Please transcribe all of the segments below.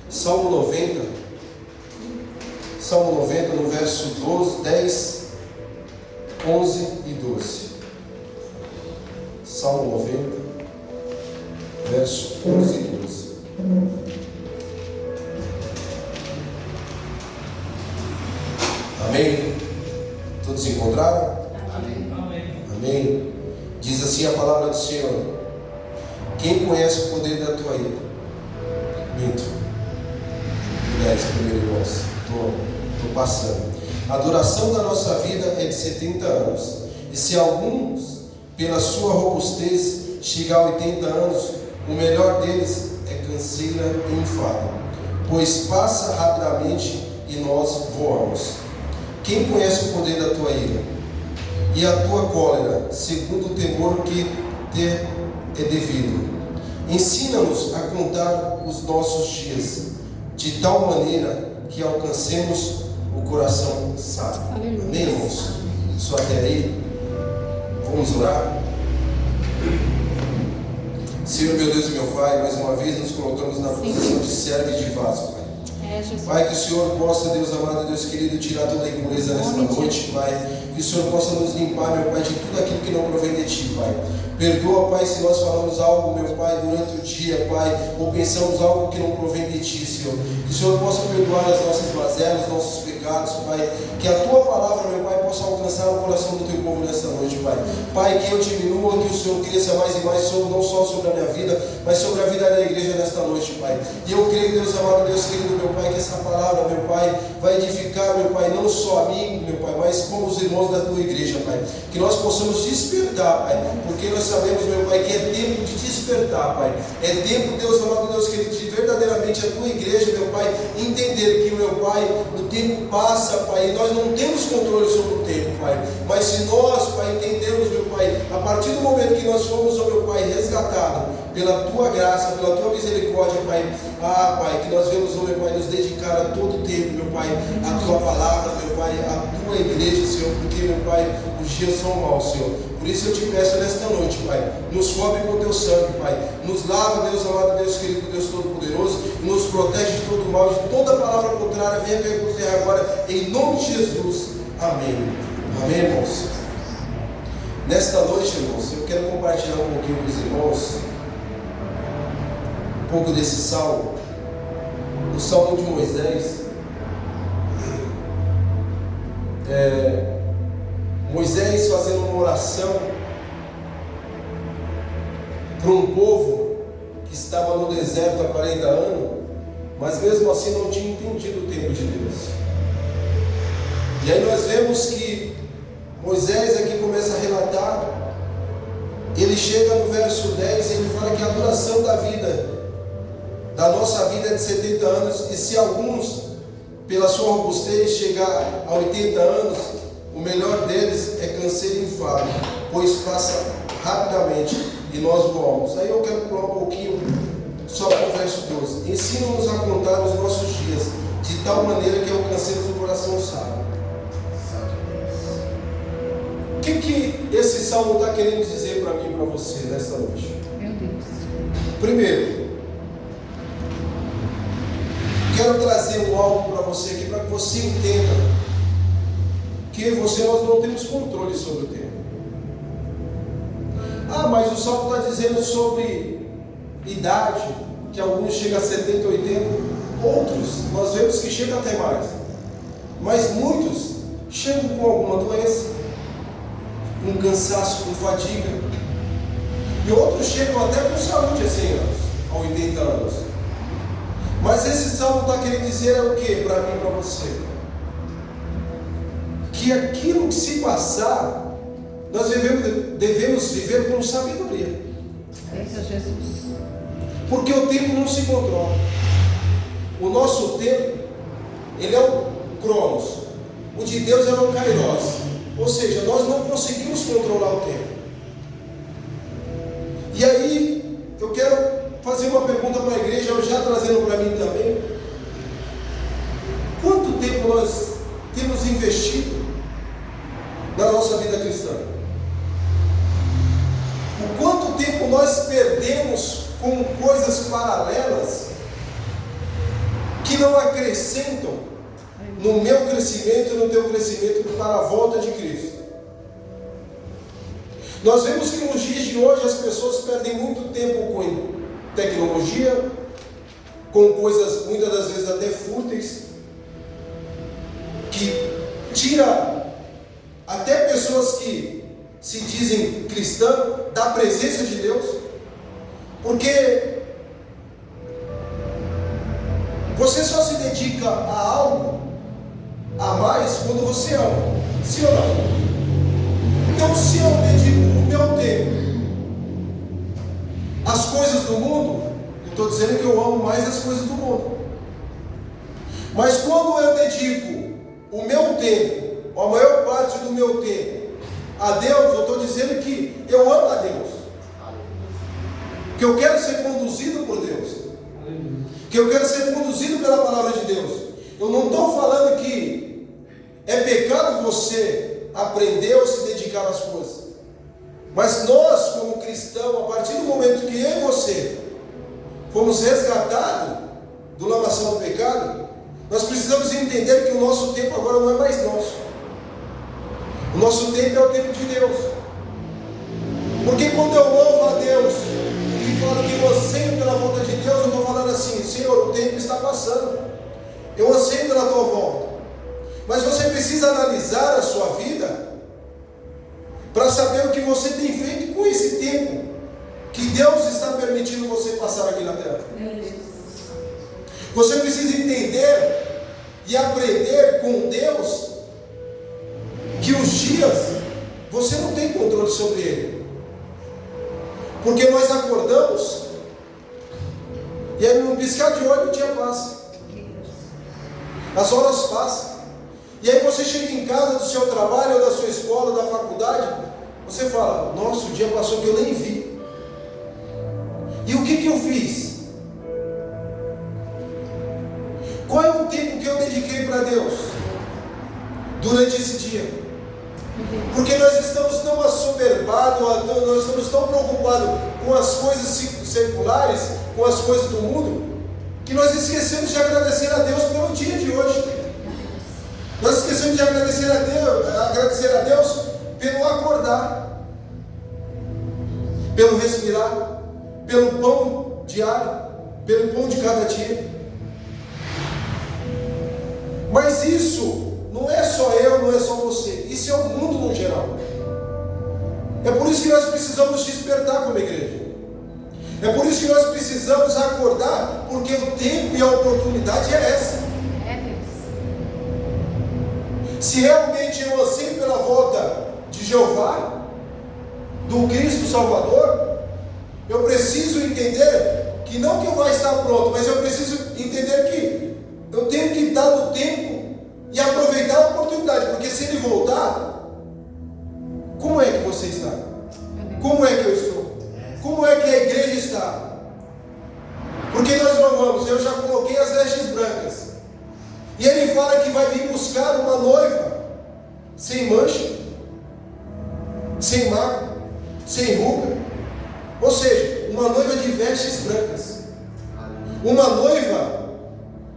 Salmo 90, no verso 12, 10, 11 e 12. Salmo 90, verso 11 e 12. Amém? Todos encontraram? Amém. Amém. Diz assim a palavra do Senhor: quem conhece o poder da tua ira? Minto. 10, primeiro irmãos. Estou passando. A duração da nossa vida é de 70 anos. E se alguns, pela sua robustez, chegar a 80 anos, o melhor deles é canseira e enfado, pois passa rapidamente e nós voamos. Quem conhece o poder da tua ira e a tua cólera, segundo o temor que te é devido? Ensina-nos a contar os nossos dias, de tal maneira que alcancemos o coração sábio. Amém, irmãos? Só até aí. Vamos orar? Senhor, meu Deus e meu Pai, mais uma vez nos colocamos na posição de servo e de vaso, Pai. Pai, que o Senhor possa, Deus amado, Deus querido, tirar toda a impureza nesta noite, Pai. Que o Senhor possa nos limpar, meu Pai, de tudo aquilo que não provém de Ti, Pai. Perdoa, Pai, se nós falamos algo, meu Pai, durante o dia, Pai, ou pensamos algo que não provém de Ti, Senhor. Que o Senhor possa perdoar as nossas mazelas, os nossos pecados, Pai. Que a Tua palavra, meu Pai, possa alcançar o coração do Teu povo nesta noite, Pai. Pai, que eu diminua, que o Senhor cresça mais e mais, não só sobre a minha vida, mas sobre a vida da igreja nesta noite, Pai. E eu creio, Deus amado, Deus querido, meu Pai, que essa palavra, meu Pai, vai edificar, meu Pai, não só a mim, meu Pai, mas como os irmãos da Tua igreja, Pai. Que nós possamos despertar, Pai, porque nós sabemos, meu Pai, que é tempo de despertar, Pai. É tempo, Deus amado, Deus querido, de verdadeiramente a Tua igreja, meu Pai, entender que, meu Pai, o tempo passa, Pai, e nós não temos controle sobre o tempo, Pai. Mas se nós, Pai, entendemos, meu Pai, a partir do momento que nós fomos, meu Pai, resgatados pela Tua graça, pela Tua misericórdia, Pai, Pai, que nós vemos, meu Pai, nos dedicar a todo tempo, meu Pai, a Tua palavra, meu Pai, a Tua igreja, Senhor, porque, meu Pai, os dias são maus, Senhor. Por isso eu te peço nesta noite, Pai, nos cobre com Teu sangue, Pai, nos lava, Deus amado, Deus querido, Deus todo-poderoso, e nos protege de todo mal, de toda palavra contrária, venha cair por terra agora, em nome de Jesus. Amém. Amém, irmãos? Nesta noite, irmãos, eu quero compartilhar um pouquinho com os irmãos, um pouco desse salmo, o salmo de Moisés. Moisés fazendo uma oração para um povo que estava no deserto há 40 anos, mas mesmo assim não tinha entendido o tempo de Deus. E aí nós vemos que Moisés aqui começa a relatar, ele chega no verso 10 e ele fala que a duração da vida, da nossa vida é de 70 anos, e se alguns, pela sua robustez, chegar a 80 anos, o melhor deles é canseiro e enfado, pois passa rapidamente e nós voamos. Aí eu quero pular um pouquinho, só para o verso 12. Ensina-nos a contar os nossos dias, de tal maneira que alcancemos o coração sábio. O que esse salmo está querendo dizer para mim e para você nesta noite? Meu Deus. Primeiro, quero trazer algo para você aqui, para que você entenda que nós não temos controle sobre o tempo. Mas o salmo está dizendo sobre idade, que alguns chegam a 70, 80, outros nós vemos que chegam até mais, mas muitos chegam com alguma doença, com cansaço, com fadiga, e outros chegam até com saúde a 100 anos, a 80 anos. Mas esse salmo está querendo dizer o que para mim e para você? Que aquilo que se passar, nós devemos viver com sabedoria. Eita Jesus. Porque o tempo não se controla. O nosso tempo, ele é o Cronos. O de Deus é o Kairos. Ou seja, nós não conseguimos controlar o tempo. E aí, eu quero fazer uma pergunta para a igreja, eu já trazendo para mim também. Quanto tempo nós temos investido na nossa vida cristã? O quanto tempo nós perdemos com coisas paralelas que não acrescentam no meu crescimento e no teu crescimento para a volta de Cristo. Nós vemos que nos dias de hoje as pessoas perdem muito tempo com tecnologia, com coisas muitas das vezes até fúteis, que tira até pessoas que se dizem cristãs da presença de Deus, porque você só se dedica a algo a mais quando você ama, sim ou não? Então, se eu dedico o meu tempo às coisas do mundo, eu estou dizendo que eu amo mais as coisas do mundo. Mas quando eu dedico o meu tempo, a maior parte do meu tempo, a Deus, eu estou dizendo que eu amo a Deus, que eu quero ser conduzido por Deus, que eu quero ser conduzido pela palavra de Deus. Eu não estou falando que é pecado você aprender ou se dedicar às coisas, mas nós como cristãos, a partir do momento que eu e você fomos resgatados do lamaçal do pecado, nós precisamos entender que o nosso tempo agora não é mais nosso. O nosso tempo é o tempo de Deus. Porque quando eu louvo a Deus e falo que eu anseio pela volta de Deus, eu estou falando assim: Senhor, o tempo está passando, eu anseio pela tua volta. Mas você precisa analisar a sua vida para saber o que você tem feito com esse tempo que Deus está permitindo você passar aqui na terra. Você precisa entender e aprender com Deus que os dias você não tem controle sobre ele, porque nós acordamos e aí num piscar de olho o dia passa, as horas passam, e aí você chega em casa do seu trabalho ou da sua escola, da faculdade, você fala: nossa, o dia passou que eu nem vi. E o que eu fiz? Qual é o tempo que eu dediquei para Deus durante esse dia? Porque nós estamos tão assoberbados, nós estamos tão preocupados com as coisas seculares, com as coisas do mundo, que nós esquecemos de agradecer a Deus pelo dia de hoje. Nós esquecemos de agradecer a Deus pelo acordar, pelo respirar, pelo pão diário, pelo pão de cada dia. Mas isso não é só eu, não é só você, isso é o mundo no geral. É por isso que nós precisamos despertar como igreja. É por isso que nós precisamos acordar, porque o tempo e a oportunidade é essa. Se realmente eu anseio pela volta de Jeová, do Cristo Salvador, eu preciso entender que não que eu vou estar pronto, mas eu preciso entender que eu tenho que estar no tempo e aproveitar a oportunidade, porque se ele voltar, como é que você está? Como é que eu estou? Como é que a igreja está? Porque nós não vamos, eu já coloquei as vestes brancas, e ele fala que vai vir buscar uma noiva sem mancha, sem mácula, sem ruga, ou seja, uma noiva de vestes brancas, uma noiva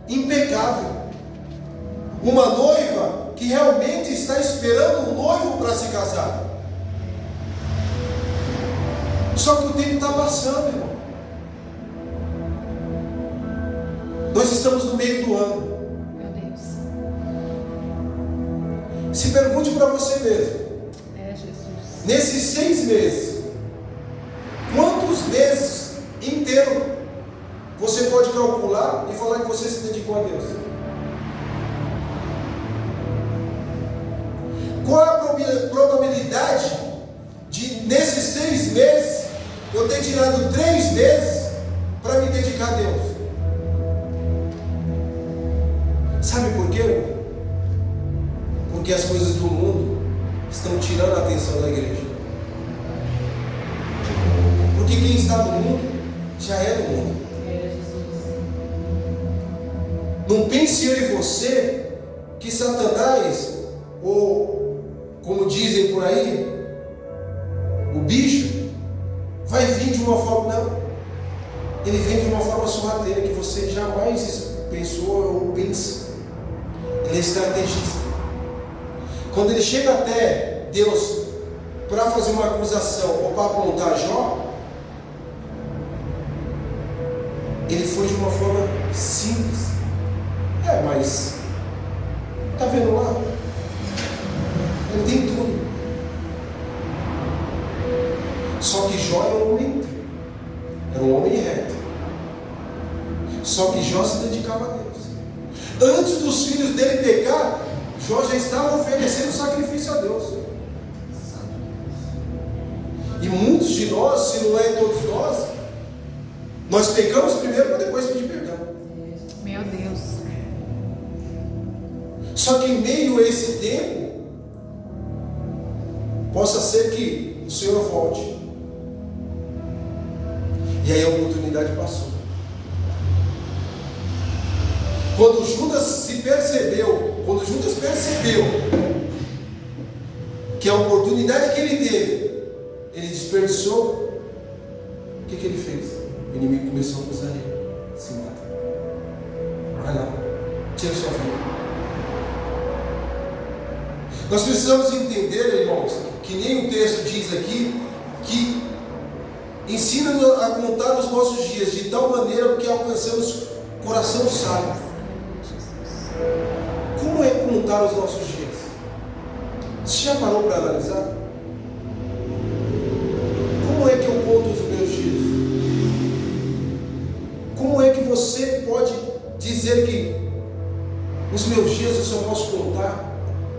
impecável, uma noiva que realmente está esperando o noivo para se casar. Só que o tempo está passando, irmão. Nós estamos no meio do ano. Se pergunte para você mesmo, Jesus. nesses 6 meses, quantos meses inteiros você pode calcular e falar que você se dedicou a Deus? Qual a probabilidade de nesses 6 meses eu ter tirado 3 meses para me dedicar a Deus? Sabe por quê? Porque as coisas do mundo estão tirando a atenção da igreja. Porque quem está no mundo já é do mundo. Não pense eu e você que Satanás, ou como dizem por aí, o bicho, vai vir de uma forma. Não. Ele vem de uma forma sorrateira que você jamais pensou ou pensa. Ele é estrategista. Quando ele chega até Deus para fazer uma acusação ou para apontar Jó, ele foi de uma forma simples. Mas está vendo lá? Ele tem tudo. Só que Jó era um homem, reto. Só que Jó se dedicava a Deus. Antes dos filhos dele pecar, Jó já estava oferecendo sacrifício a Deus. E muitos de nós, se não é todos nós pecamos primeiro para depois pedir perdão. Meu Deus. Só que em meio a esse tempo, possa ser que o Senhor volte. E aí a oportunidade passou. Quando Judas percebeu que a oportunidade que ele teve, ele desperdiçou, o que ele fez? O inimigo começou a acusar ele. Se mata. Vai lá, tira sua vida. Nós precisamos entender, irmãos, que nem o texto diz aqui, que ensina-nos a contar os nossos dias de tal maneira que alcancemos coração sábio. Como é contar os nossos dias? Você já parou para analisar? Como é que eu conto os meus dias? Como é que você pode dizer que os meus dias eu só posso contar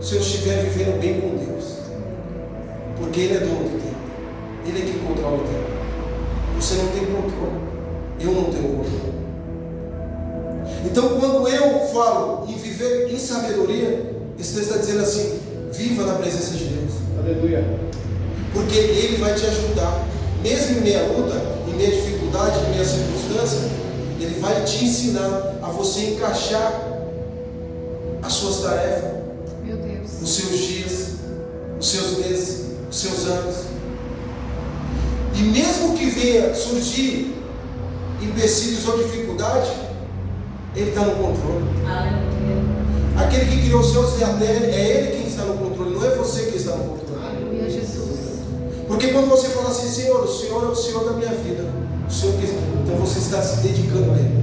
se eu estiver vivendo bem com Deus? Porque Ele é dono do tempo. Ele é quem controla o tempo. Você não tem controle. Eu não tenho controle. Então, quando eu falo em viver em sabedoria, esse texto está dizendo assim: viva na presença de Deus. Aleluia. Porque Ele vai te ajudar, mesmo em meia luta, em meia dificuldade, em meia circunstância. Ele vai te ensinar a você encaixar as suas tarefas, Meu Deus. os seus dias, os seus meses, os seus anos. E mesmo que venha surgir empecilhos ou dificuldade, Ele está no controle. Aleluia. Aquele que criou os céus e a terra, é Ele quem está no controle, não é você que está no controle. Aleluia, Jesus. Porque quando você fala assim: Senhor, o Senhor é o Senhor da minha vida, o Senhor que... então você está se dedicando a Ele.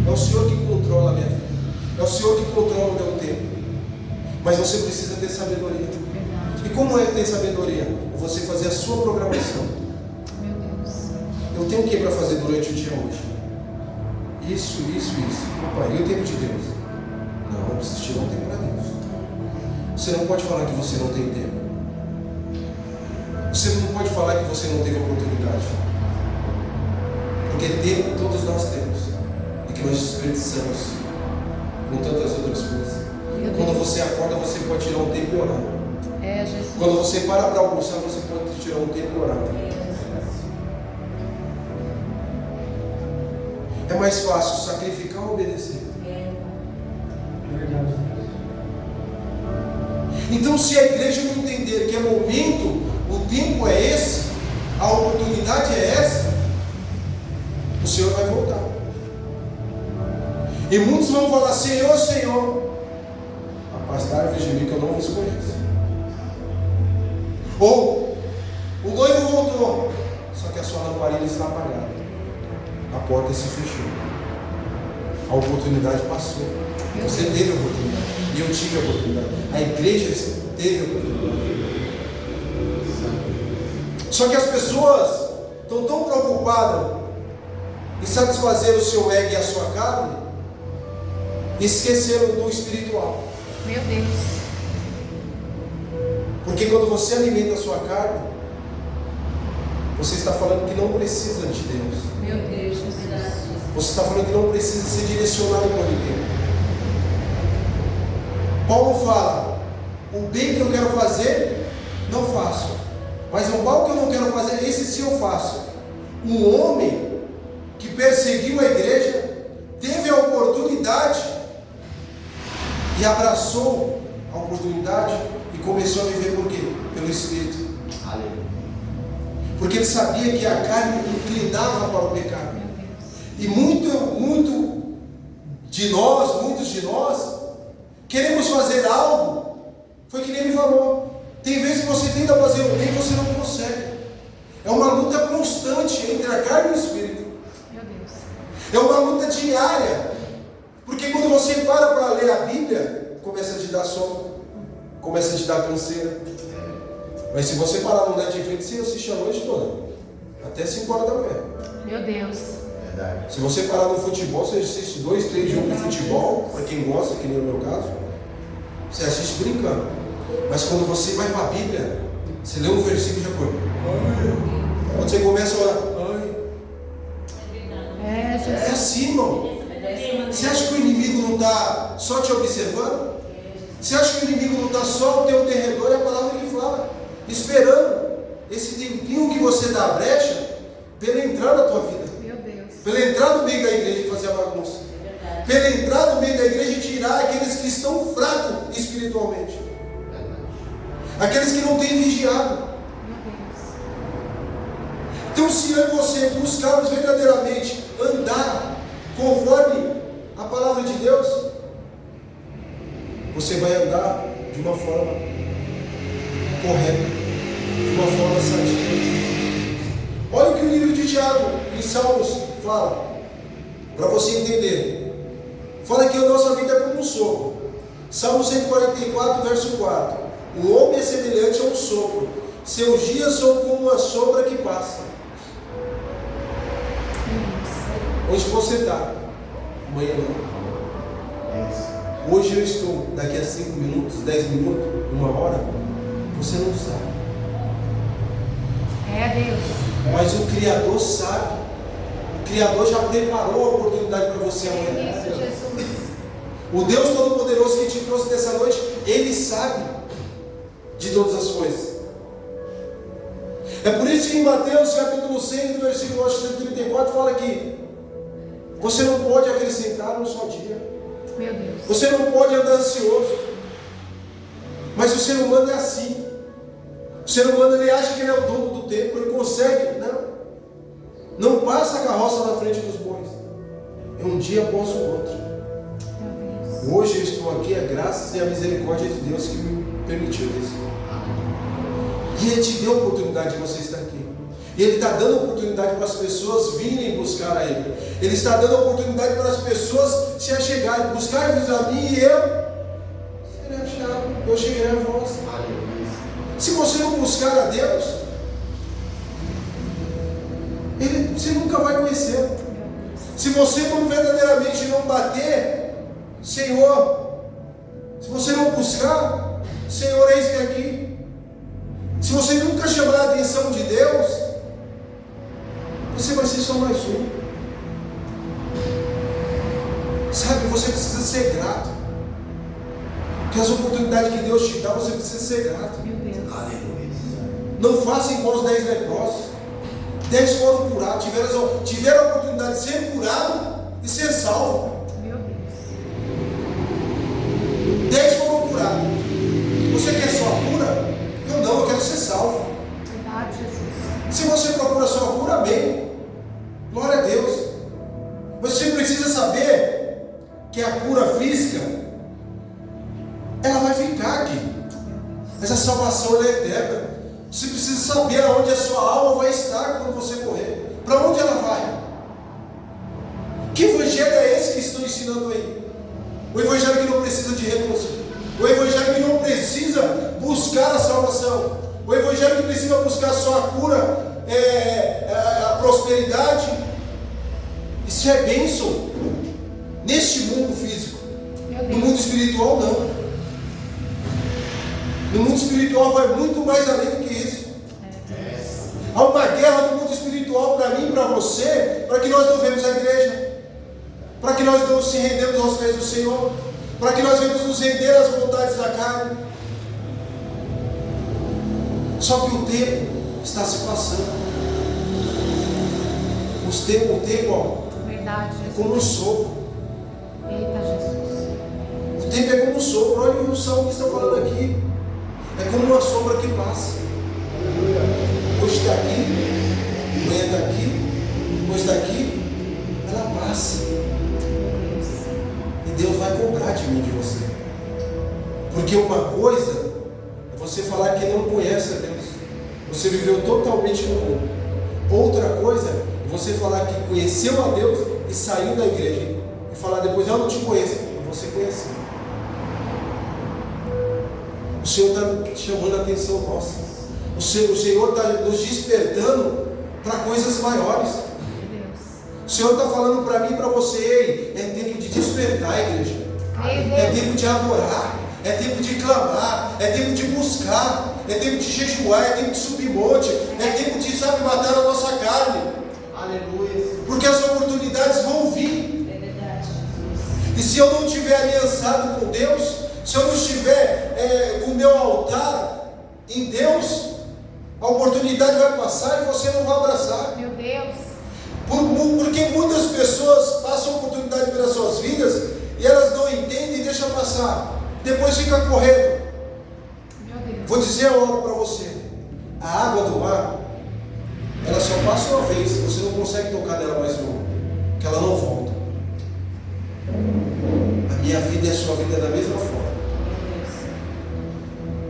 É o Senhor que controla a minha vida, é o Senhor que controla o meu tempo. Mas você precisa ter sabedoria. Verdade. E como é que tem sabedoria? Você fazer a sua programação. Meu Deus. Eu tenho o que para fazer durante o dia hoje? Isso. Opa, e o tempo de Deus? Não, precisa tirar um tempo para Deus. Você não pode falar que você não tem tempo. Você não pode falar que você não teve oportunidade. Porque tempo todos nós temos. E que nós desperdiçamos com tantas outras coisas. Quando você acorda, você pode tirar um tempo e orar. É, Jesus. Quando você para almoçar, você pode tirar um tempo e orar. É mais fácil sacrificar ou obedecer. É verdade. Então, se a igreja não entender que é momento, o tempo é esse, a oportunidade é essa, o Senhor vai voltar. E muitos vão falar: Senhor, Senhor, afastai-vos de mim que eu não vos conheço. Ou o noivo voltou, só que a sua lamparina está apagada, a porta se fechou, a oportunidade passou. Você teve a oportunidade, e eu tive a oportunidade, a igreja teve a oportunidade. Só que as pessoas estão tão preocupadas em satisfazer o seu ego e a sua carne, esqueceram do espiritual. Meu Deus. Porque quando você alimenta a sua carne, você está falando que não precisa de Deus. Meu Deus, Jesus. Você está falando que não precisa ser direcionado por ninguém. Paulo fala: o bem que eu quero fazer, não faço. Mas o mal que eu não quero fazer, esse sim eu faço. Um homem que perseguiu a igreja, teve a oportunidade e abraçou a oportunidade e começou a viver por quê? Pelo Espírito. Aleluia. Porque ele sabia que a carne inclinava para o pecado. Meu Deus. E muito de nós, muitos de nós, queremos fazer algo, foi que nem ele falou. Tem vezes que você tenta fazer o bem e você não consegue. É uma luta constante entre a carne e o espírito. Meu Deus. É uma luta diária. Porque quando você para ler a Bíblia, começa a te dar sono, começa a te dar canseira. Mas se você parar no Netflix, você assiste a noite toda, até 5 horas da manhã. Meu Deus. Se você parar no futebol, você assiste 2, 3 jogos de futebol, para quem gosta, que nem no meu caso, você assiste brincando. Mas quando você vai para a Bíblia, você lê um versículo e já foi. Quando você começa a orar, É, Jesus. é assim, irmão. Você acha que o inimigo não está só te observando? Você acha que o inimigo não está só ao teu derredor? É a palavra que fala, esperando esse tempinho que você dá a brecha para ele entrar na tua vida. Meu Deus. Para ele entrar no meio da igreja e fazer a bagunça. Para ele entrar no meio da igreja e tirar aqueles que estão fracos espiritualmente. Aqueles que não têm vigiado. Meu Deus. Então, se eu e você buscarmos verdadeiramente andar conforme a palavra de Deus, você vai andar de uma forma correta, de uma forma sadia. Olha o que o livro de Tiago, em Salmos, fala, para você entender. Fala que a nossa vida é como um sopro. Salmo 144, verso 4. O homem é semelhante a um sopro, seus dias são como uma sombra que passa. Onde você está? Amanhã não. Hoje eu estou, daqui a 5 minutos, 10 minutos, 1 hora, você não sabe. É, Deus. Mas o Criador sabe. O Criador já preparou a oportunidade para você amanhã. Isso, Jesus. O Deus Todo-Poderoso que te trouxe dessa noite, Ele sabe de todas as coisas. É por isso que em Mateus capítulo 6, no versículo 34, fala que você não pode acrescentar um só dia. Meu Deus. Você não pode andar ansioso. Mas o ser humano é assim. O ser humano, ele acha que ele é o dono do tempo, ele consegue. Não passa a carroça na frente dos bois. É um dia após o outro. Meu Deus. Hoje eu estou aqui, a graça e a misericórdia de Deus que me permitiu isso. E Ele te deu a oportunidade de você estar aqui. E Ele está dando a oportunidade para as pessoas virem buscar a Ele. Ele está dando a oportunidade para as pessoas se achegarem, buscar-vos a mim e eu serei achado. Eu chegarei a vós. Se você não buscar a Deus, você nunca vai conhecer. Se você não verdadeiramente não bater, Senhor, se você não buscar, Senhor, eis-me aqui. Se você nunca chamar a atenção de Deus, você vai ser só mais um. Sabe, você precisa ser grato. Porque as oportunidades que Deus te dá, você precisa ser grato. Meu Deus. Não faça igual os 10 leprosos. 10 foram curados, tiveram a oportunidade de ser curado e ser salvo. Meu Deus. 10 foram curados. Você quer só a cura? Eu quero ser salvo. Verdade, Jesus. Se você procura só a cura, amém. Glória a Deus. Mas você precisa saber que a cura física, ela vai ficar aqui. Mas a salvação, ela é eterna. Você precisa saber aonde a sua alma vai estar quando você morrer. Para onde ela vai? Que evangelho é esse que estão ensinando aí? O evangelho que não precisa de renúncia. O evangelho que não precisa buscar a salvação. O evangelho que precisa buscar só a cura, a prosperidade. Isso é bênção neste mundo físico. No mundo espiritual, não. No mundo espiritual vai muito mais além do que isso. Há uma guerra no mundo espiritual para mim e para você, para que nós não vemos a igreja, para que nós não se rendemos aos pés do Senhor, para que nós venhamos nos render às vontades da carne. Só que o tempo está se passando. O tempo, ó, Verdade, Jesus. é como um sopro. Eita, Jesus. O tempo é como um sopro. Olha o que o salmista está falando aqui. É como uma sombra que passa. Hoje está aqui, amanhã está aqui, depois está aqui, ela passa. de mim, de você. Porque uma coisa é você falar que não conhece a Deus. Você viveu totalmente no mundo. Outra coisa é você falar que conheceu a Deus e saiu da igreja. E falar depois, eu não te conheço. Você conheceu. O Senhor está chamando a atenção nossa. O Senhor está nos despertando para coisas maiores. O Senhor está falando para mim e para você, ei, é tempo de despertar, igreja. É tempo de adorar, é tempo de clamar, é tempo de buscar, é tempo de jejuar, é tempo de subir monte, é tempo de, sabe, matar a nossa carne. Aleluia. Porque as oportunidades vão vir. É verdade. E se eu não estiver aliançado com Deus, se eu não estiver com o meu altar em Deus, a oportunidade vai passar e você não vai abraçar. Meu Deus. Porque muitas pessoas passam a oportunidade pelas suas vidas e elas não entendem e deixam passar. Depois fica correndo. Meu Deus. Vou dizer algo para você. A água do mar, ela só passa uma vez. Você não consegue tocar nela mais de novo, que ela não volta. A minha vida e a sua vida é da mesma forma.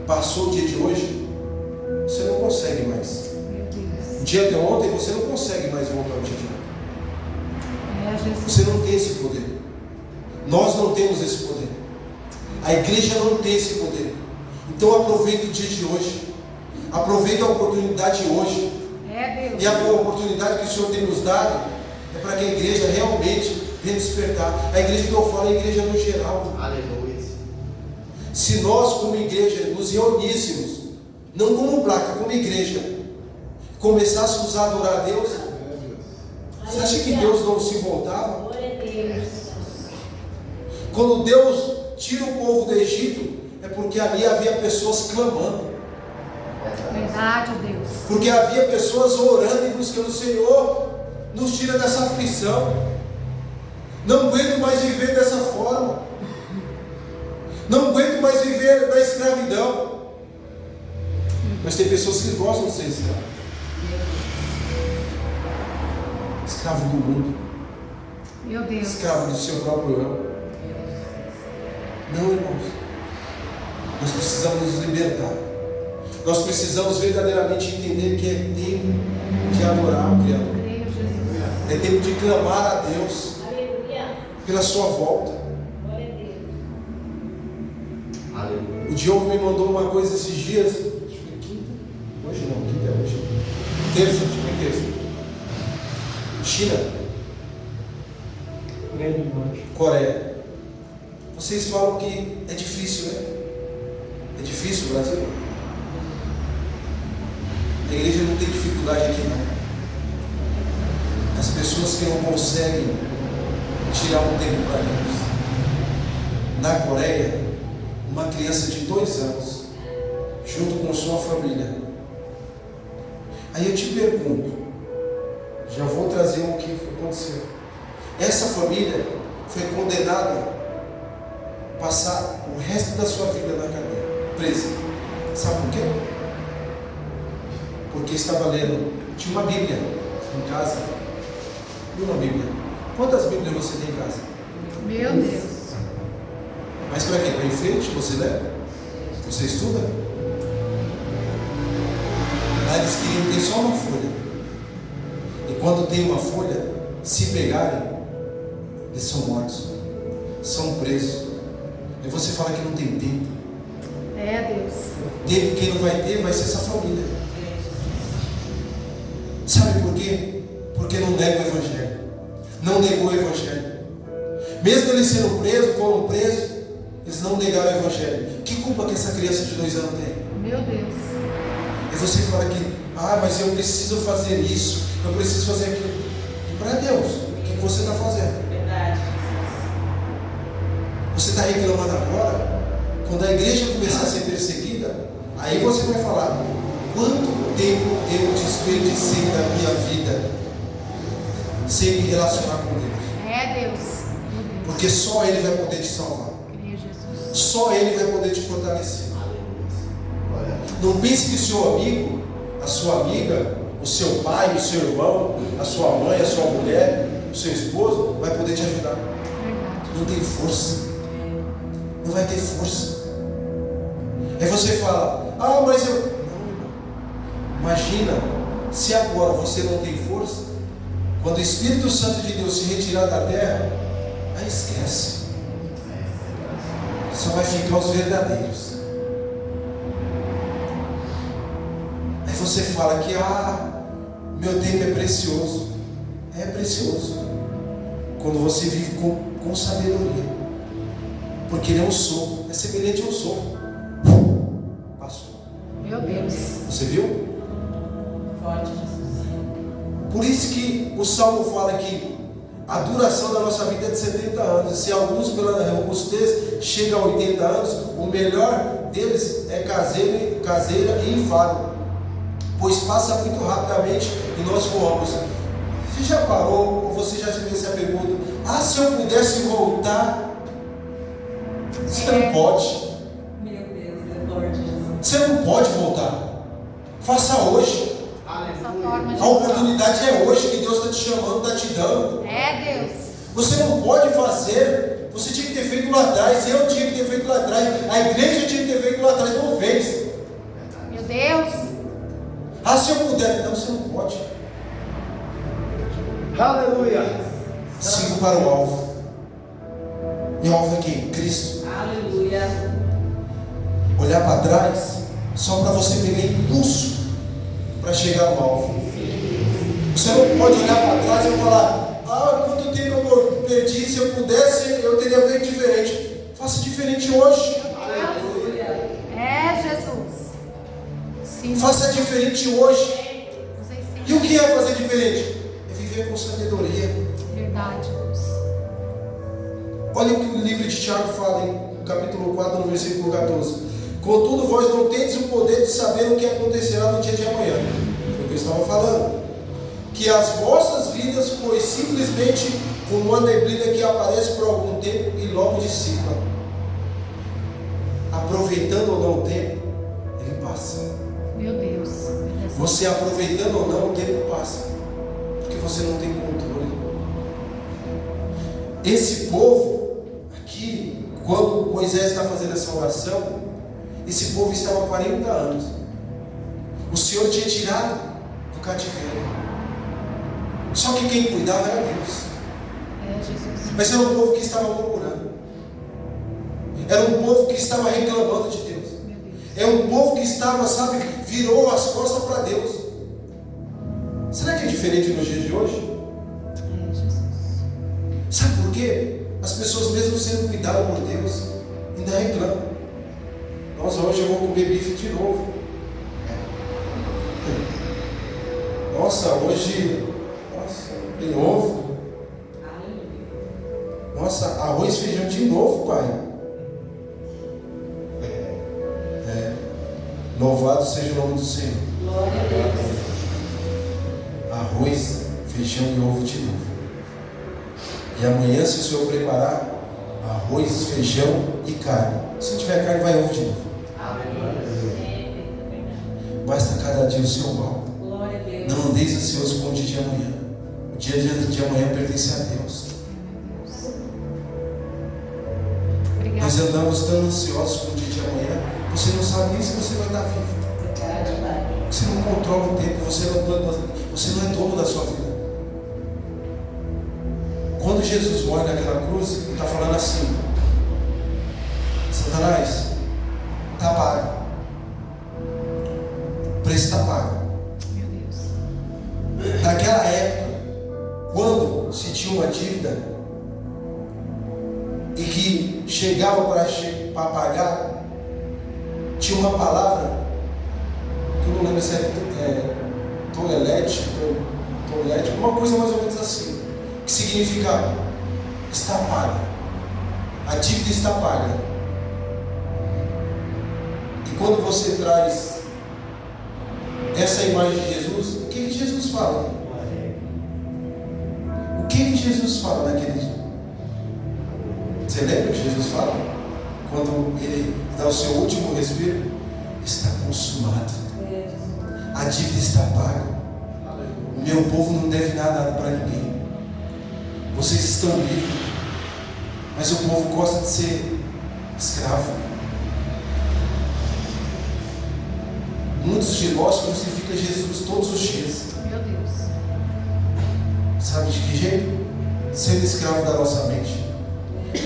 Passou o dia de hoje, você não consegue mais. O dia de ontem você não consegue mais voltar ao dia de ontem. Você não tem esse poder. Nós não temos esse poder. A igreja não tem esse poder. Então aproveita o dia de hoje. Aproveita a oportunidade de hoje. E a oportunidade que o Senhor tem nos dado é para que a igreja realmente venha despertar. A igreja que eu falo é a igreja no geral. Aleluia. Se nós como igreja nos reuníssemos, não como placa, como igreja, começássemos a adorar a Deus, você acha que Deus não se voltava? Quando Deus tira o povo do Egito, é porque ali havia pessoas clamando. Verdade, Deus. Porque havia pessoas orando e buscando o Senhor, nos tira dessa aflição. Não aguento mais viver dessa forma. Não aguento mais viver da escravidão. Mas tem pessoas que gostam de ser escravos. Escravo do mundo. Meu Deus. Escravo do seu próprio eu. Não, irmãos. Nós precisamos nos libertar. Nós precisamos verdadeiramente entender que é tempo de adorar o Criador. É tempo de clamar a Deus pela sua volta. O Diogo me mandou uma coisa esses dias. Acho que é quinta. Hoje não, quinta é hoje. Terça, acho que é terça. China. Coreia. Vocês falam que é difícil, né? É difícil o Brasil? A igreja não tem dificuldade aqui não. As pessoas que não conseguem tirar um tempo para Deus. Na Coreia, uma criança de 2 anos, junto com sua família. Aí eu te pergunto, já vou trazer o que aconteceu. Essa família foi condenada a passar o resto da sua vida na cadeia, presa. Sabe por quê? Porque estava lendo, tinha uma Bíblia em casa. E uma Bíblia. Quantas Bíblias você tem em casa? Meu Deus. Mas para quê? Para enfeite? Você lê? Você estuda? Aí eles queriam ter só uma folha. E quando tem uma folha, se pegarem, eles são mortos, são presos. E você fala que não tem tempo. É, Deus. Tempo quem não vai ter vai ser essa família. Sabe por quê? Porque não nega o Evangelho. Não negou o Evangelho. Mesmo eles sendo presos, foram presos, eles não negaram o Evangelho. Que culpa que essa criança de 2 anos tem? Meu Deus. E você fala que, mas eu preciso fazer isso, eu preciso fazer aquilo. E para Deus, o que você está fazendo? Verdade. Você está reclamando agora? Quando a igreja começar a ser perseguida, aí você vai falar: quanto tempo eu desperdicei da minha vida sem me relacionar com Deus? É, Deus. Porque só Ele vai poder te salvar. Jesus. Só Ele vai poder te fortalecer. Não pense que o seu amigo, a sua amiga, o seu pai, o seu irmão, a sua mãe, a sua mulher, o seu esposo vai poder te ajudar. Verdade. Não tem força. não vai ter força. Aí você fala, mas eu... Não, irmão. Imagina, se agora você não tem força, quando o Espírito Santo de Deus se retirar da terra, aí esquece. Só vai ficar os verdadeiros. Aí você fala que, meu tempo é precioso. É precioso. Quando você vive com sabedoria. Porque ele é um sopro. É semelhante a um sopro. Passou. Meu Deus. Você viu? Forte, Jesus. Por isso que o Salmo fala que a duração da nossa vida é de 70 anos. Se alguns pela robustez chegam a 80 anos, o melhor deles é caseira e enfado, pois passa muito rapidamente e nós voamos. Você já parou, ou você já fez essa pergunta? Se eu pudesse voltar. Você não pode. Meu Deus, é forte, Jesus. Você não pode voltar. Faça hoje. Essa forma de A oportunidade é hoje que Deus está te chamando, está te dando. É, Deus. Você não pode fazer. Você tinha que ter feito lá atrás. Eu tinha que ter feito lá atrás. A igreja tinha que ter feito lá atrás. Não fez. Meu Deus. Se eu puder. Não, você não pode. Aleluia. Siga para o alvo. E o alvo é quem? Cristo. Aleluia. Olhar para trás só para você pegar impulso para chegar no alvo. Você não pode olhar para trás e falar: quanto tempo eu perdi, se eu pudesse eu teria feito diferente. Faça diferente hoje. Aleluia. É, Jesus. Sim. Faça diferente hoje. Usei sim. E o que é fazer diferente? É viver com sabedoria. Verdade, Deus. Olha o que o livro de Tiago fala no capítulo 4, no versículo 14. Contudo, vós não tendes o poder de saber o que acontecerá no dia de amanhã. Foi o que eu estava falando. Que as vossas vidas foi simplesmente como uma neblina que aparece por algum tempo e logo dissipa. Aproveitando ou não o tempo, ele passa. Meu Deus. Você aproveitando ou não, o tempo passa. Porque você não tem controle. Esse povo aqui, quando Moisés está fazendo essa oração, esse povo estava há 40 anos. O Senhor tinha tirado do cativeiro. Só que quem cuidava era Deus. É, Jesus. Mas era um povo que estava murmurando. Era um povo que estava reclamando de Deus. Meu Deus. É um povo que estava, virou as costas para Deus. Será que é diferente nos dias de hoje? É, Jesus. Sabe por quê? As pessoas, mesmo sendo cuidadas por Deus, ainda reclamam. Nossa, hoje eu vou comer bife de novo. Nossa, hoje tem ovo. Nossa, arroz e feijão de novo, pai. Louvado seja o nome do Senhor. Glória a Deus. Arroz, feijão e ovo de novo. E amanhã, se o Senhor preparar, arroz, feijão e carne. Se não tiver carne, vai ovo de novo. Basta cada dia o seu mal. Glória a Deus. Não andeis ansiosos com o dia de amanhã. O dia de amanhã pertence a Deus. Obrigada. Nós andamos tão ansiosos com o dia de amanhã. Você não sabe nem se você vai estar vivo. Você não controla o tempo. Você não é dono da sua vida. Quando Jesus morre naquela cruz, ele está falando assim: Satanás, está pago. O preço está pago. Meu Deus. Naquela época, quando se tinha uma dívida e que chegava para pagar, tinha uma palavra que eu não lembro se é tolelete, uma coisa mais ou menos assim, que significa está paga, a dívida está paga. E quando você traz essa imagem de Jesus, o que Jesus fala? O que Jesus fala naquele dia? Você lembra o que Jesus fala? Quando ele dá o seu último respiro, está consumado. A dívida está paga. O meu povo não deve nada para ninguém. Vocês estão livres. Mas o povo gosta de ser escravo. Muitos de nós crucificam Jesus todos os dias. Meu Deus. Sabe de que jeito? Sendo escravo da nossa mente,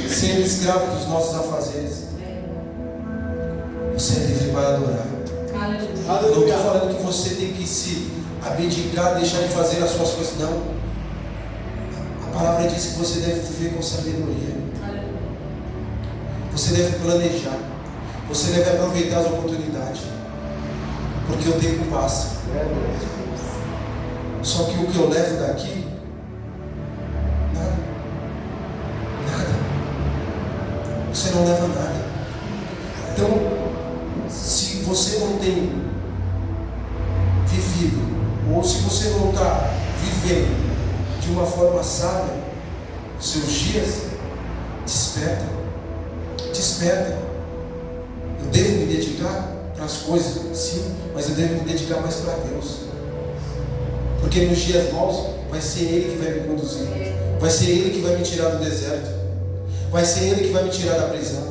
sendo escravo dos nossos afazeres. Você é livre para adorar. Não estou falando que você tem que se abdicar, deixar de fazer as suas coisas, não. A palavra diz que você deve viver com sabedoria. Você deve planejar. Você deve aproveitar as oportunidades. Porque o tempo passa. Só que o que eu levo daqui, nada. Você não leva nada. Então, se você não tem vivido, ou se você não está vivendo de uma forma sábia os seus dias, desperta. Eu devo me dedicar para as coisas, sim, mas eu devo me dedicar mais para Deus, porque nos dias maus vai ser Ele que vai me conduzir, vai ser Ele que vai me tirar do deserto, vai ser Ele que vai me tirar da prisão,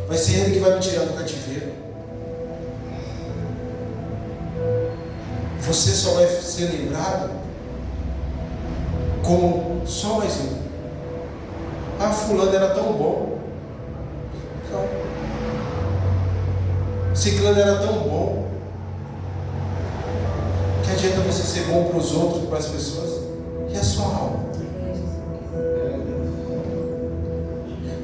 vai ser Ele que vai me tirar do cativeiro. Você só vai ser lembrado como só mais um. Ah, fulano era tão bom. Não. Ciclano era tão bom. Que adianta você ser bom para os outros, para as pessoas? E a sua alma?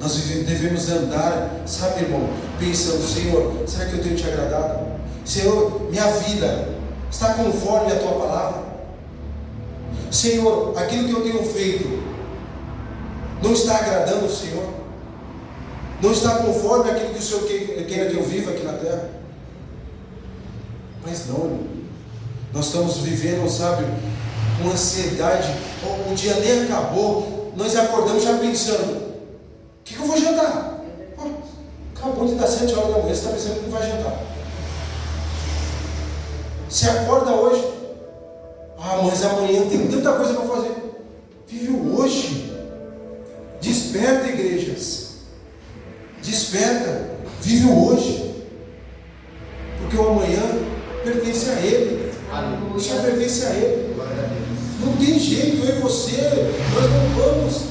Nós devemos andar, sabe, irmão, pensando: Senhor, será que eu tenho te agradado? Senhor, minha vida está conforme a tua palavra? Senhor, aquilo que eu tenho feito não está agradando o Senhor? Não está conforme aquilo que o Senhor queira que eu viva aqui na terra? Mas não, irmão. Nós estamos vivendo, sabe, com ansiedade. O dia nem acabou, nós acordamos já pensando: o que eu vou jantar? Acabou de dar 7 horas da manhã, você está pensando que não vai jantar. Você acorda hoje: mas amanhã tem tanta coisa para fazer. Vive o hoje. Desperta, igrejas. Desperta. Vive o hoje. Porque o amanhã pertence a Ele. Só pertence a Ele. Não tem jeito, eu e você, nós não vamos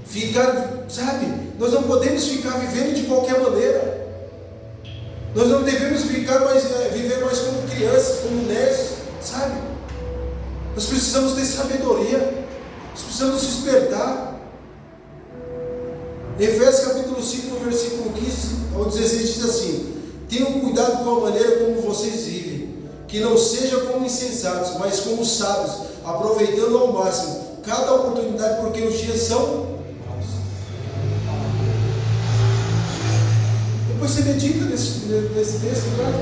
ficar, sabe, nós não podemos ficar vivendo de qualquer maneira. Nós não devemos viver mais como crianças, como netos, sabe? Nós precisamos ter sabedoria, nós precisamos despertar. Efésios capítulo 5, no versículo 15 ao 16 diz assim: tenham cuidado com a maneira como vocês vivem, que não seja como insensatos, mas como sábios, aproveitando ao máximo cada oportunidade, porque os dias são maus. Depois você medita nesse texto, tá?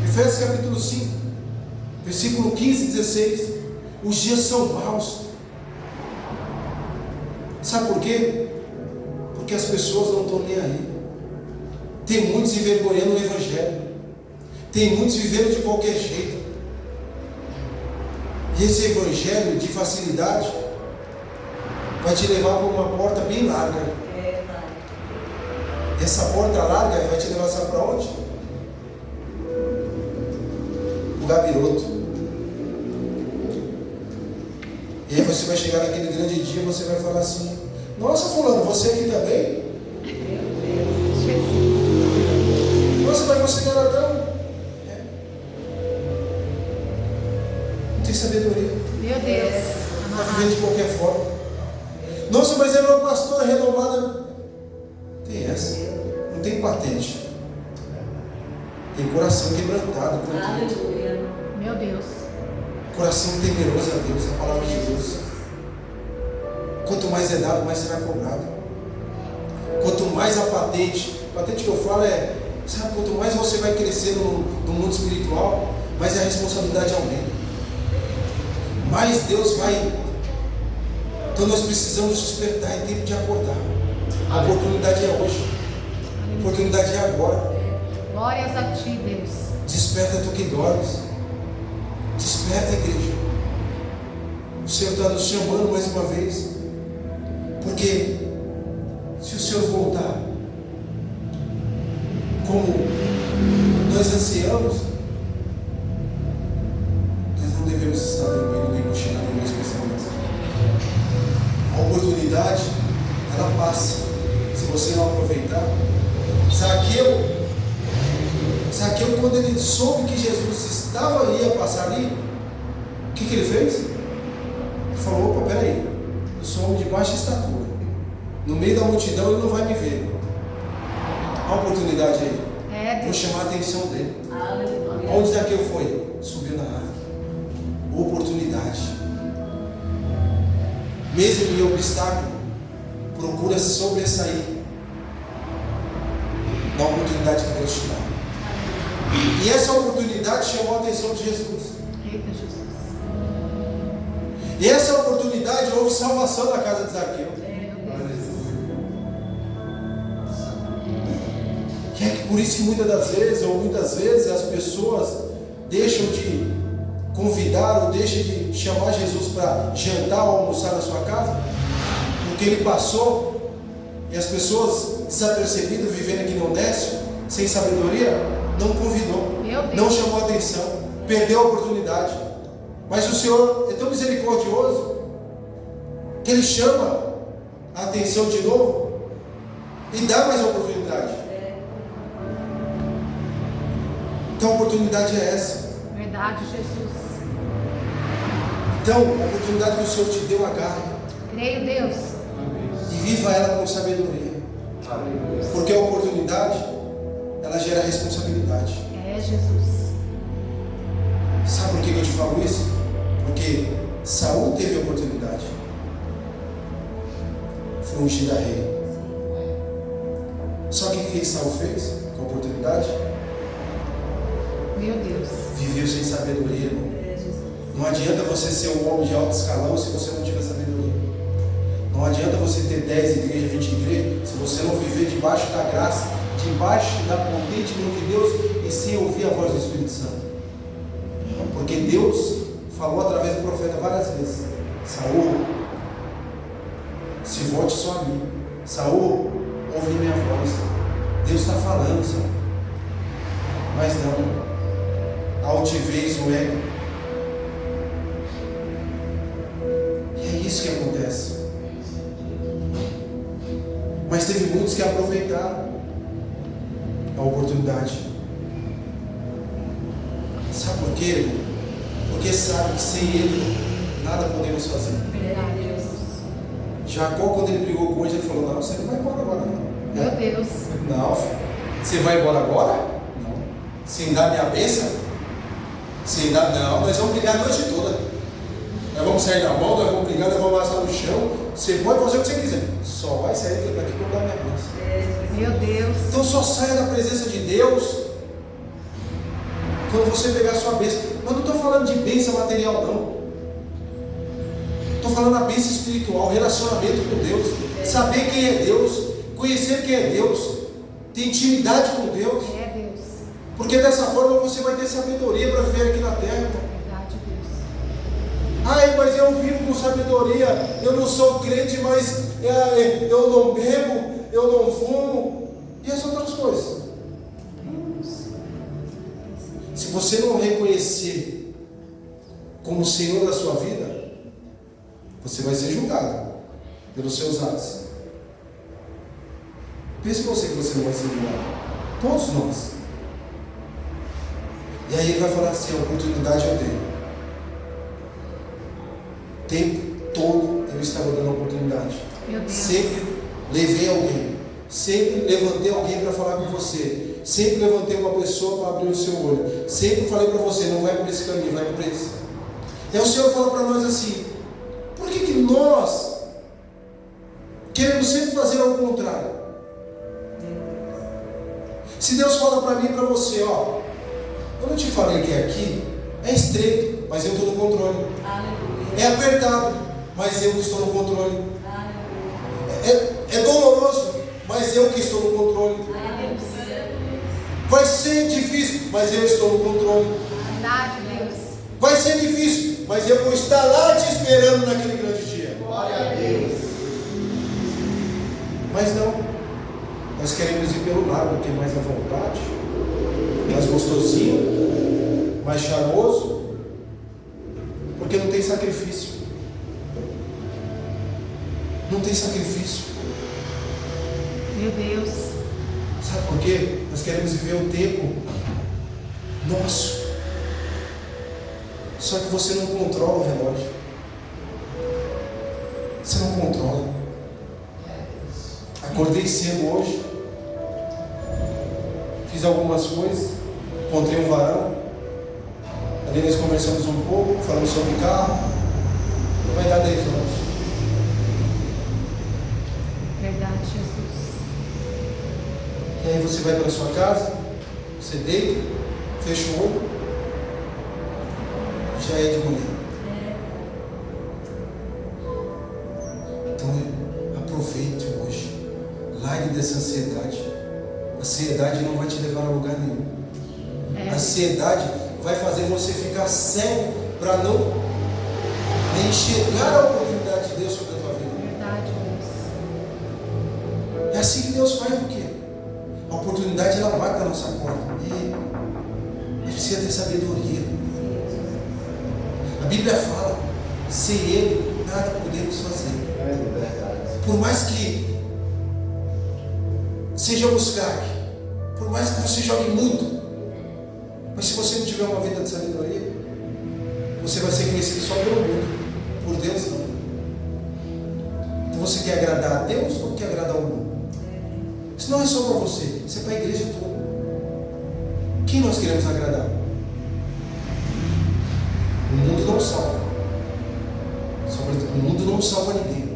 Efésios capítulo 5, versículo 15 e 16. Os dias são maus. Sabe por quê? Porque as pessoas não estão nem aí. Tem muitos envergonhando o Evangelho. Tem muitos vivendo de qualquer jeito. E esse Evangelho de facilidade vai te levar para uma porta bem larga. Essa porta larga vai te levar, sabe para onde? O gabiroto. E aí você vai chegar naquele grande dia e você vai falar assim: nossa, fulano, você aqui também? Nossa, mas você não era tão... Não tem sabedoria. Meu Deus. Vai viver de qualquer forma. Nossa, mas era uma pastora renomada. Tem essa. Não tem patente. Tem coração quebrantado. Aleluia. Meu Deus. Coração temeroso a Deus, a palavra de Deus. Quanto mais é dado, mais será cobrado. Quanto mais a patente que eu falo é, sabe, quanto mais você vai crescendo no mundo espiritual, mais a responsabilidade aumenta. Mais Deus vai. Então nós precisamos despertar, é tempo de acordar. A oportunidade é hoje. A oportunidade é agora. Glórias a ti, Deus. Desperta tu que dormes. Desperta, igreja. O Senhor está nos chamando mais uma vez. Porque se o Senhor voltar, como nós ansiamos, nós não devemos estar dormindo nem cochilando em meus pensamentos. A oportunidade, ela passa. Se você não aproveitar, Zaqueu, quando ele soube que Jesus estava ali a passar ali, o que ele fez? Ele falou: opa, peraí, eu sou um homem de baixa estatura, no meio da multidão ele não vai me ver. A oportunidade aí, vou chamar a atenção dele. Aleluia. Onde Zaqueu foi? Subiu na árvore. Oportunidade. Mesmo em obstáculo, procura sobressair da oportunidade que Deus te dá. E essa oportunidade chamou a atenção de Jesus. Eita, Jesus. E essa oportunidade houve salvação na casa de Zaqueu. E é que por isso que muitas vezes as pessoas deixam de convidar ou deixam de chamar Jesus para jantar ou almoçar na sua casa, porque ele passou e as pessoas desapercebidas, vivendo aqui no honesto, sem sabedoria, não convidou, não chamou atenção, perdeu a oportunidade. Mas o Senhor é tão misericordioso que Ele chama a atenção de novo e dá mais oportunidade. Então a oportunidade é essa. Verdade, Jesus. Então a oportunidade que o Senhor te deu, agarre. Creio, Deus. E viva ela com sabedoria. Porque a oportunidade, ela gera responsabilidade. É, Jesus. Sabe por que eu te falo isso? Porque Saul teve a oportunidade. Foi ungido a rei. Só que o que Saul fez com a oportunidade? Meu Deus. Viveu sem sabedoria, irmão. Não adianta você ser um homem de alto escalão se você não tiver sabedoria. Não adianta você ter 10 igrejas, 20 igrejas, se você não viver debaixo da graça, debaixo da potente mão de Deus e sem ouvir a voz do Espírito Santo. Porque Deus falou através do profeta várias vezes: Saul, se volte só a mim. Saul, ouve minha voz. Deus está falando, Saul. Mas não, a altivez, o ego. E é isso que acontece. Mas teve muitos que aproveitaram a oportunidade. Sabe por quê, irmão? Porque sabe que sem Ele nada podemos fazer. Verdade, Deus. Jacó, quando ele brigou com ele, ele falou: não, você não vai embora agora não. Meu Deus. Não, filho. Você vai embora agora? Não. Sem dar minha bênção? Sem dar, não, nós vamos brigar a noite toda. Nós vamos sair da mão, nós vamos brigar, nós vamos amassar no chão. Você pode fazer o que você quiser. Só vai sair daqui quando dar minha bênção. Meu Deus. Então só saia da presença de Deus quando você pegar a sua bênção. Mas não estou falando de bênção material, não. Estou falando da bênção espiritual, relacionamento com Deus, saber quem é Deus, conhecer quem é Deus, ter intimidade com Deus. É, Deus. Porque dessa forma você vai ter sabedoria para viver aqui na terra. Verdade, Deus. Ai, mas eu vivo com sabedoria, eu não sou crente, mas eu não bebo, eu não fumo, e as outras coisas. Se você não reconhecer como Senhor da sua vida, você vai ser julgado pelos seus atos. Pense você que você não vai ser julgado. Todos nós. E aí ele vai falar assim: a oportunidade eu dei. O tempo todo eu estava dando a oportunidade. Meu Deus. Sempre levei alguém. Sempre levantei alguém para falar com você. Sempre levantei uma pessoa para abrir o seu olho. Sempre falei para você: não vai por esse caminho, vai por esse. E aí o Senhor fala para nós assim: por que nós queremos sempre fazer ao contrário? Se Deus fala para mim e para você: ó, eu não te falei que é aqui, é estreito, mas eu estou no controle. É apertado, mas eu que estou no controle. É doloroso, mas eu que estou no controle. Vai ser difícil, mas eu estou no controle. Verdade, Deus. Vai ser difícil, mas eu vou estar lá te esperando naquele grande dia. Glória a Deus. Mas não, Nós queremos ir pelo lado, que é mais à vontade, mais gostosinho, mais charmoso, porque não tem sacrifício. Não tem sacrifício. Meu Deus. Sabe por quê? Nós queremos viver o tempo nosso. Só que você não controla o relógio. Você não controla. Acordei cedo hoje. Fiz algumas coisas. Encontrei um varão. Ali nós conversamos um pouco. Falamos sobre carro. Vai dar 10 horas. Verdade, Jesus. E aí você vai para a sua casa. Você deita. Fecha o olho. Já é de manhã. Então aproveite hoje. Largue dessa ansiedade. A ansiedade não vai te levar a lugar nenhum. A ansiedade vai fazer você ficar cego para não nem enxergar a oportunidade de Deus sobre a tua vida. Verdade, Deus. É assim que Deus faz o quê? A oportunidade ela bate na nossa porta. E a gente precisa ter sabedoria. A Bíblia fala, sem Ele, nada podemos fazer. Por mais que sejamos carne, por mais que você jogue muito, mas se você não tiver uma vida de sabedoria, você vai ser conhecido só pelo mundo, por Deus não. Então você quer agradar a Deus ou quer agradar o mundo? Isso não é só para você, isso é para a igreja toda. Quem nós queremos agradar? O mundo não salva. O mundo não salva ninguém.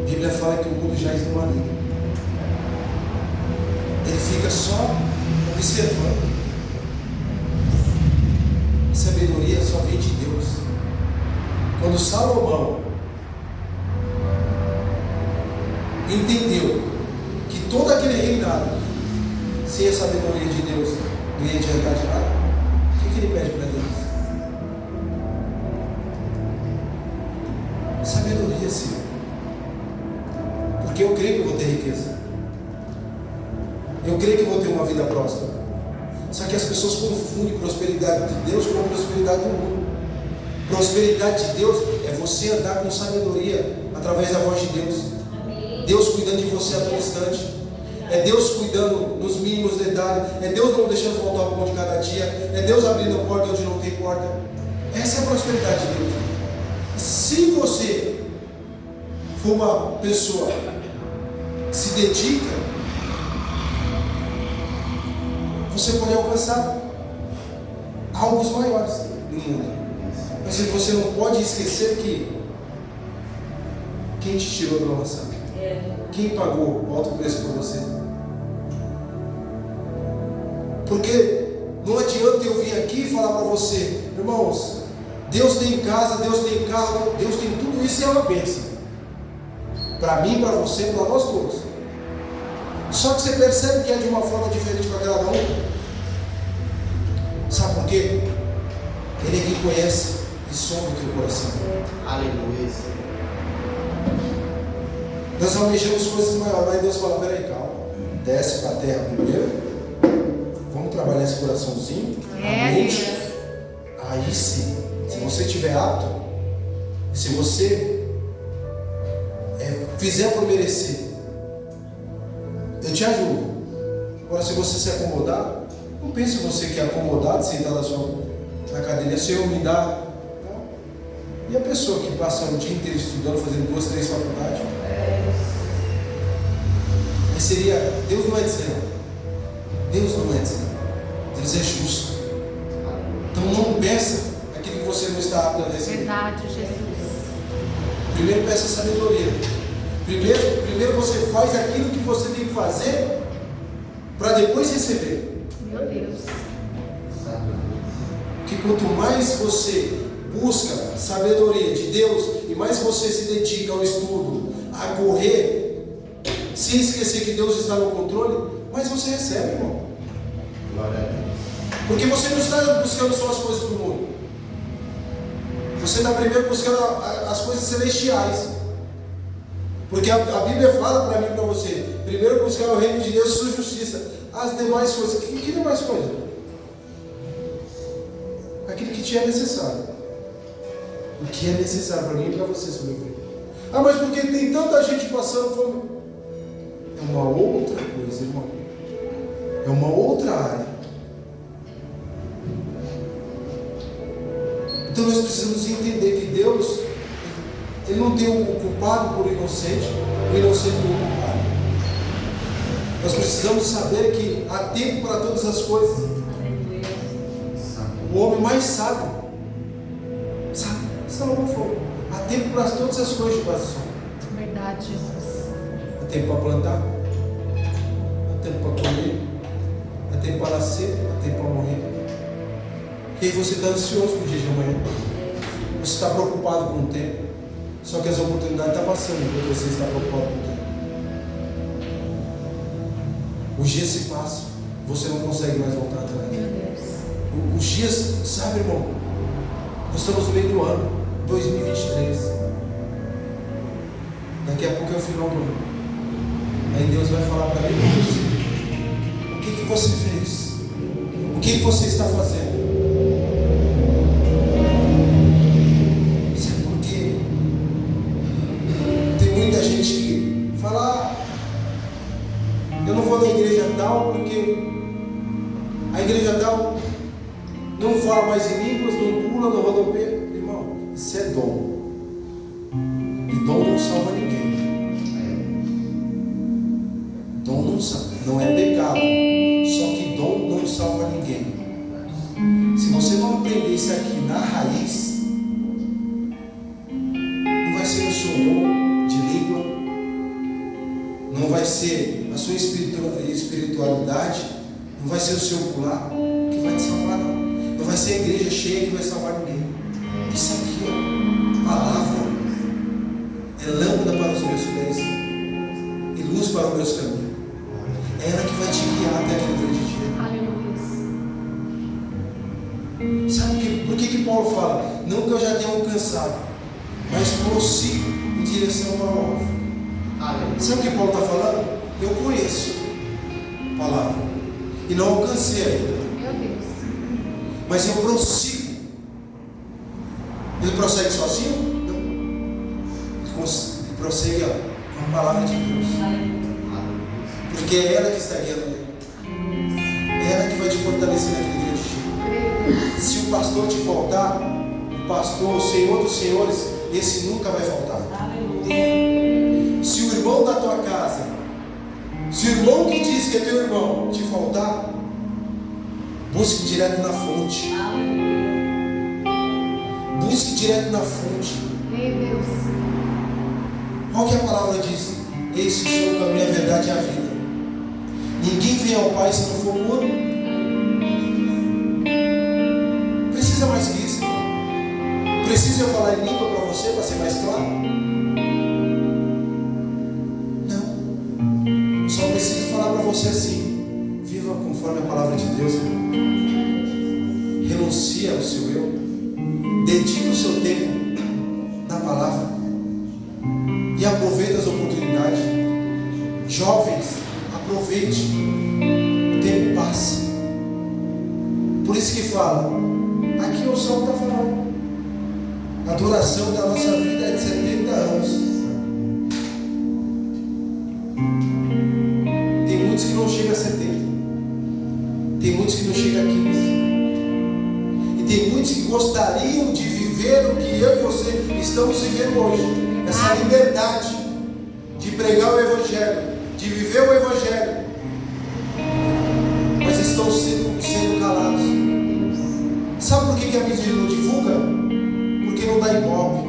A Bíblia fala que o mundo jaz no maligno. Ele fica só observando. A sabedoria só vem de Deus. Quando Salomão entendeu que todo aquele reinado, sem a sabedoria de Deus, não ia adiantar de nada, o que ele pede para Deus? Sabedoria, sim. Porque eu creio que eu vou ter riqueza. Eu creio que eu vou ter uma vida próspera. Só que as pessoas confundem prosperidade de Deus com a prosperidade do mundo. Prosperidade de Deus é você andar com sabedoria através da voz de Deus. Deus cuidando de você a todo instante. É Deus cuidando nos mínimos detalhes. É Deus não deixando faltar o pão de cada dia. É Deus abrindo a porta onde não tem porta. Essa é a prosperidade de Deus. Se você for uma pessoa que se dedica, você pode alcançar algo maiores no mundo. Mas você não pode esquecer que quem te tirou da maçã? Quem pagou o alto preço por você? Porque não adianta eu vir aqui e falar para você, irmãos, Deus tem casa, Deus tem carro, Deus tem tudo isso e é uma bênção. Para mim, para você, para nós todos. Só que você percebe que é de uma forma diferente para cada um. Sabe por quê? Ele é quem conhece e sonda o teu coração. Aleluia. Nós almejamos coisas maiores, mas Deus fala, peraí, calma. Desce para a terra primeiro. Vamos trabalhar esse coraçãozinho. A mente. Aí sim, se você estiver apto, se você fizer por merecer, eu te ajudo. Agora, se você se acomodar, não pense você que é acomodado, sentado na cadeira, Senhor, me dá. Não. E a pessoa que passa o dia inteiro estudando, fazendo 2, 3 faculdades? Mas seria, Deus não é desleal. Deus não é desleal. Deus é justo. Então não peça aquilo que você não está apto a receber. Verdade, Jesus. Primeiro peça sabedoria. Primeiro você faz aquilo que você tem que fazer para depois receber. Meu Deus. Que quanto mais você busca sabedoria de Deus e mais você se dedica ao estudo, a correr, sem esquecer que Deus está no controle, mais você recebe, irmão. Glória a Deus. Porque você não está buscando só as coisas do mundo. Você está primeiro buscando as coisas celestiais. Porque a Bíblia fala para mim e para você: primeiro buscar o reino de Deus e sua justiça. As demais coisas. Que demais coisas? Aquilo que te é necessário. O que é necessário para mim e para você sobreviver. Ah, mas porque tem tanta gente passando fome? É uma outra coisa, irmão. É uma outra área. Então nós precisamos entender que Deus, Ele não tem o culpado por inocente, o inocente por culpado. Nós precisamos saber que há tempo para todas as coisas. O homem mais sábio, Salomão falou: há tempo para todas as coisas de base. Verdade, Jesus. Há tempo para plantar, há tempo para comer, há tempo para nascer, há tempo para morrer. E aí você está ansioso para o dia de amanhã. Você está preocupado com o tempo. Só que as oportunidades estão passando enquanto você está preocupado com o tempo. Os dias se passam, você não consegue mais voltar atrás. Meu Deus. Os dias, sabe, irmão? Nós estamos no meio do ano, 2023. Daqui a pouco é o final do ano. Aí Deus vai falar para mim e para você: o que você fez? O que você está fazendo? Sabe por quê? Tem muita gente que fala: eu não vou na igreja tal porque a igreja tal não fala mais em línguas, não pula, não rodopeia. Irmão, isso é dom. E dom não salva ninguém. Dom não salva. Não é pecado. Só que dom não salva ninguém. Se você não aprender isso aqui na raiz, não vai ser o seu dom de língua, não vai ser a sua espiritualidade, não vai ser o seu pular que vai te salvar, não. Não vai ser a igreja cheia que vai salvar ninguém. Isso aqui, ó, palavra é lâmpada para os meus pés e luz para os meus caminhos. É ela que vai te guiar até aquele grande dia. Aleluia. Sabe por que Paulo fala? Não que eu já tenha alcançado, mas prossigo em direção ao alvo. Sabe o que Paulo está falando? Eu conheço a palavra e não alcancei ainda. Meu Deus. Mas eu prossigo. Ele prossegue sozinho? Não. Ele prossegue com a palavra de Deus. Porque é ela que está guiando ele. É ela que vai te fortalecer naquele grande dia. Se o pastor te faltar, o pastor, o Senhor dos Senhores, esse nunca vai faltar. Se o irmão da tua casa, se o irmão que diz que é teu irmão te faltar, busque direto na fonte. Busque direto na fonte. Meu Deus. Qual que a palavra diz? Esse sou o caminho, a verdade e a vida. Ninguém vem ao Pai se não for por mim. Precisa mais que isso, irmão? Precisa eu falar em língua para você, para ser mais claro? Não. Só preciso falar para você assim: viva conforme a palavra de Deus, irmão. Renuncia ao seu eu. Dedique o seu tempo na palavra. E aproveite as oportunidades. Jovens, aproveite. O tempo passa. Por isso que fala, aqui o Salmo está falando, a duração da nossa vida é de 70 anos. Tem muitos que não chegam a 70. Tem muitos que não chegam a 15. E tem muitos que gostariam de viver o que eu e você estamos vivendo hoje. Essa liberdade de pregar o Evangelho, de viver o Evangelho, mas estão sendo calados. Sabe por que a mídia não divulga? Porque não dá ibope.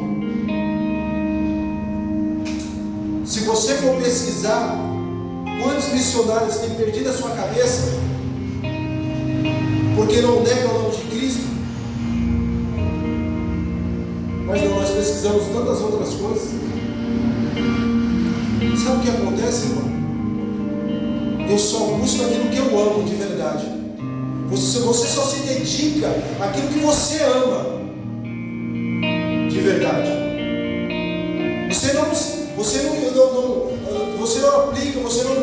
Se você for pesquisar quantos missionários têm perdido a sua cabeça porque não negam o nome de Cristo, mas não, nós pesquisamos tantas outras coisas. Sabe o que acontece, irmão? Eu só busco aquilo que eu amo de verdade. Você só se dedica àquilo que você ama de verdade. Você não aplica, você não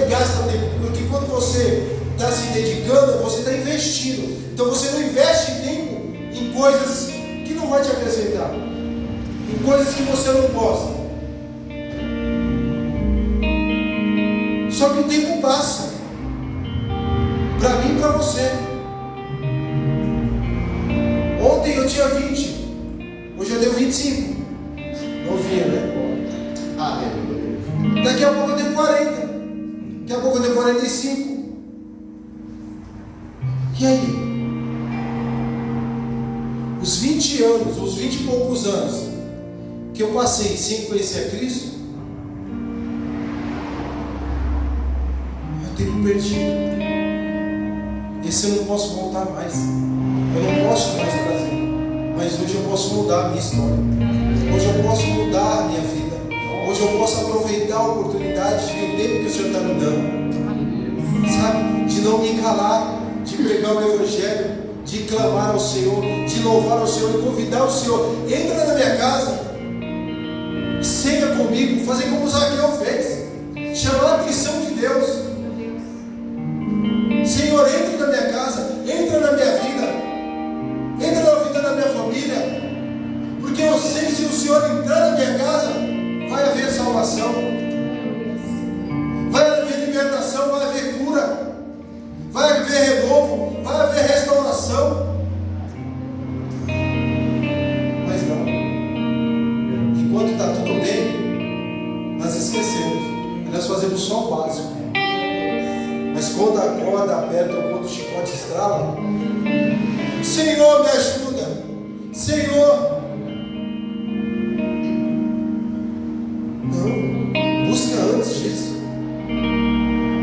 gasta tempo, porque quando você está se dedicando, você está investindo. Então você não investe tempo em coisas que não vai te acrescentar, em coisas que você não gosta. Só que o tempo passa, para mim e para você. Ontem eu tinha 20, hoje eu tenho 25. Novinha, né? Aleluia. Daqui a pouco eu tenho 40. Daqui a pouco eu tenho 45. E aí? Os 20 anos, os 20 e poucos anos que eu passei sem conhecer a Cristo, é tempo perdido. Esse eu não posso voltar mais. Eu não posso mais trazer. Mas hoje eu posso mudar a minha história. Hoje eu posso mudar a minha vida. Hoje eu posso aproveitar a oportunidade e o tempo que o Senhor está me dando. Sabe? De não me calar, de pregar o Evangelho, de clamar ao Senhor, de louvar ao Senhor e convidar o Senhor. Entra na minha casa, ceia comigo, fazer como Zaqueu fez, chamar a atenção de Deus. Senhor, entra na minha casa, entra na minha vida, entra na vida da minha família, porque eu sei que se o Senhor entrar na minha casa, vai haver salvação, vai haver libertação, vai haver cura, vai haver renovo, vai haver restauração. Mas não, enquanto está tudo bem, nós esquecemos, nós fazemos só o básico. Mas quando a corda aperta, quando o chicote estrala, Senhor, me ajuda, Senhor. Não, busca antes disso.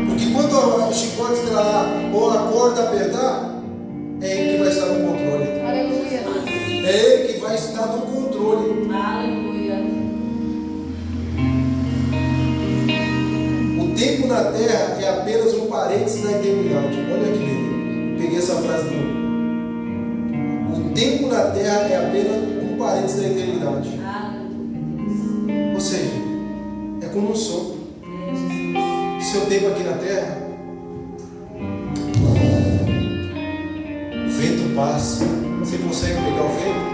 Porque quando o chicote estralar ou a corda apertar, é Ele que vai estar no controle. Aleluia. É Ele que vai estar no controle. Aleluia. O tempo na terra é apenas um parênteses na eternidade. Olha que lindo. Peguei essa frase do O tempo na terra é apenas um parênteses na eternidade. Aleluia. Ou seja, é como um sopro. Seu tempo aqui na terra, o vento passa. Você consegue pegar o vento?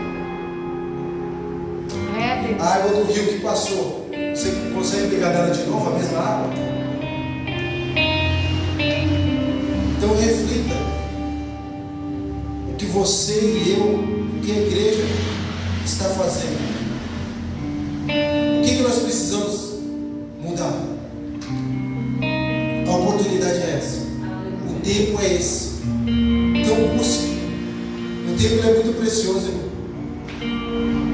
É, A água do rio que passou, você consegue pegar dela de novo, a mesma água? Então reflita o que você e eu, o que a igreja está fazendo. O que nós precisamos mudar? A oportunidade é essa. O tempo é esse. Então busque. O tempo ele é muito precioso, irmão.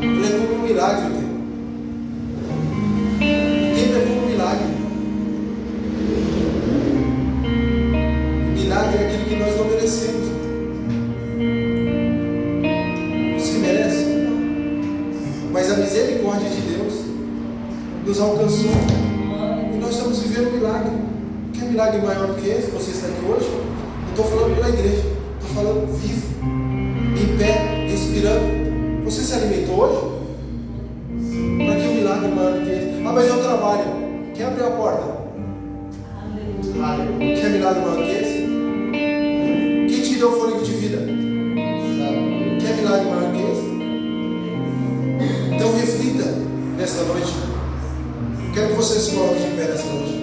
Ele é como um milagre, o tempo. O tempo é como um milagre. O milagre é aquilo que nós não merecemos. Você merece. Mas a misericórdia de Deus nos alcançou. E nós estamos vivendo um milagre. Quer milagre maior do que esse? Você está aqui hoje? Não estou falando pela igreja. Estou falando vivo, em pé, respirando. Você se alimentou hoje? Para que um milagre maior do que esse? Ah, mas eu trabalho. Quem abriu a porta? Aleluia. Quer milagre maior do que esse? Quem te deu fôlego de vida? Quer milagre maior do que esse? Então reflita nesta noite. Quero que você se coloque de pé nessa noite.